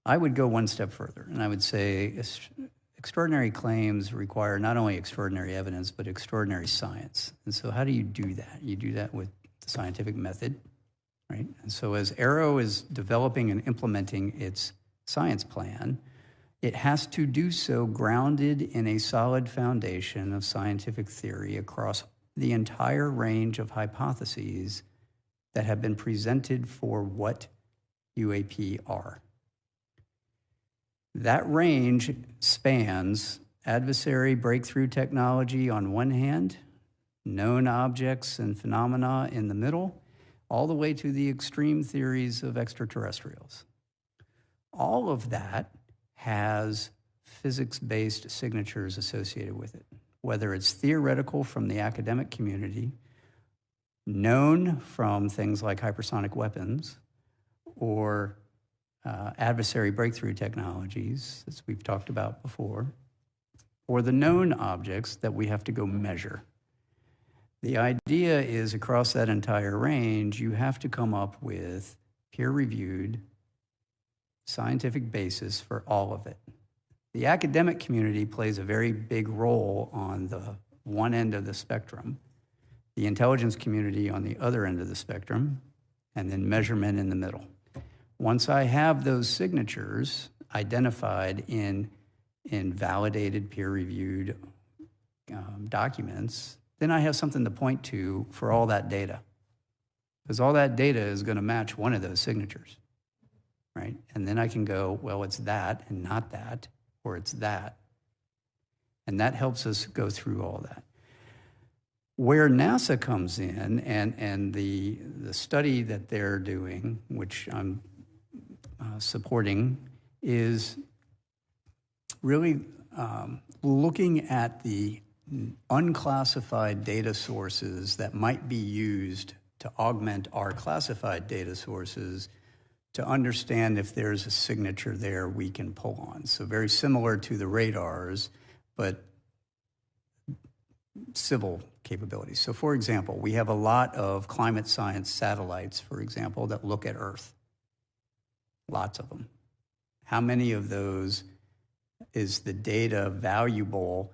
Speaker 3: I would go one step further, and I would say extraordinary claims require not only extraordinary evidence, but extraordinary science. And so how do you do that? You do that with the scientific method, right? And so as AARO is developing and implementing its science plan, it has to do so grounded in a solid foundation of scientific theory across the entire range of hypotheses that have been presented for what UAP are. That range spans adversary breakthrough technology on one hand, known objects and phenomena in the middle, all the way to the extreme theories of extraterrestrials. All of that has physics-based signatures associated with it, whether it's theoretical from the academic community, known from things like hypersonic weapons, or adversary breakthrough technologies, as we've talked about before, or the known objects that we have to go measure. The idea is across that entire range, you have to come up with peer-reviewed scientific basis for all of it. The academic community plays a very big role on the one end of the spectrum, the intelligence community on the other end of the spectrum, and then measurement in the middle. Once I have those signatures identified in validated, peer-reviewed documents, then I have something to point to for all that data. Because all that data is going to match one of those signatures, right? And then I can go, well, it's that and not that, or it's that. And that helps us go through all that. Where NASA comes in and the study that they're doing, which I'm supporting, is really looking at the unclassified data sources that might be used to augment our classified data sources to understand if there's a signature there we can pull on. So very similar to the radars, but civil capabilities. So for example, we have a lot of climate science satellites, for example, that look at Earth. Lots of them. How many of those is the data valuable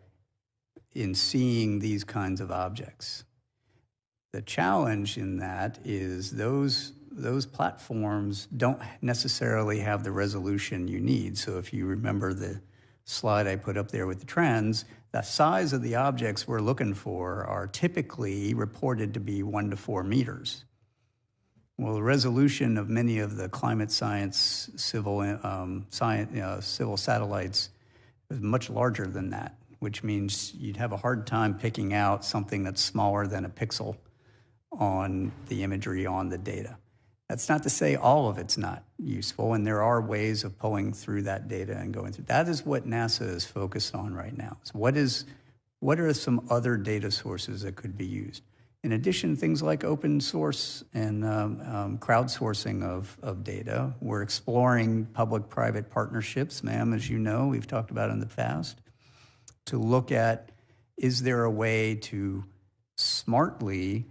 Speaker 3: in seeing these kinds of objects? The challenge in that is those platforms don't necessarily have the resolution you need. So if you remember the slide I put up there with the trends, the size of the objects we're looking for are typically reported to be 1 to 4 meters. Well, the resolution of many of the climate science civil satellites is much larger than that, which means you'd have a hard time picking out something that's smaller than a pixel on the imagery on the data. That's not to say all of it's not useful, and there are ways of pulling through that data and going through. That is what NASA is focused on right now. So what are some other data sources that could be used? In addition, things like open source and crowdsourcing of data. We're exploring public-private partnerships, ma'am, as you know, we've talked about in the past, to look at, is there a way to smartly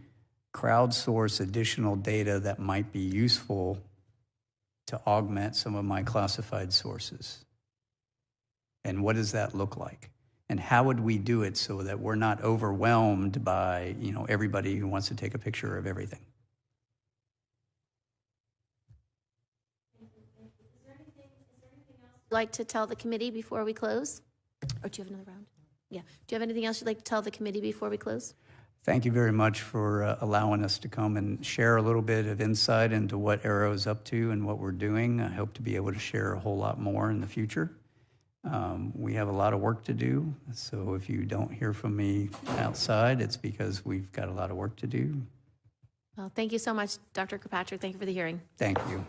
Speaker 3: crowdsource additional data that might be useful to augment some of my classified sources? And what does that look like? And how would we do it so that we're not overwhelmed by, everybody who wants to take a picture of everything?
Speaker 1: Is there anything else you'd like to tell the committee before we close? Or do you have another round? Yeah. Do you have anything else you'd like to tell the committee before we close?
Speaker 3: Thank you very much for allowing us to come and share a little bit of insight into what AARO is up to and what we're doing. I hope to be able to share a whole lot more in the future. We have a lot of work to do, so if you don't hear from me outside, it's because we've got a lot of work to do.
Speaker 1: Well, thank you so much, Dr. Kirkpatrick. Thank you for the hearing.
Speaker 3: Thank you.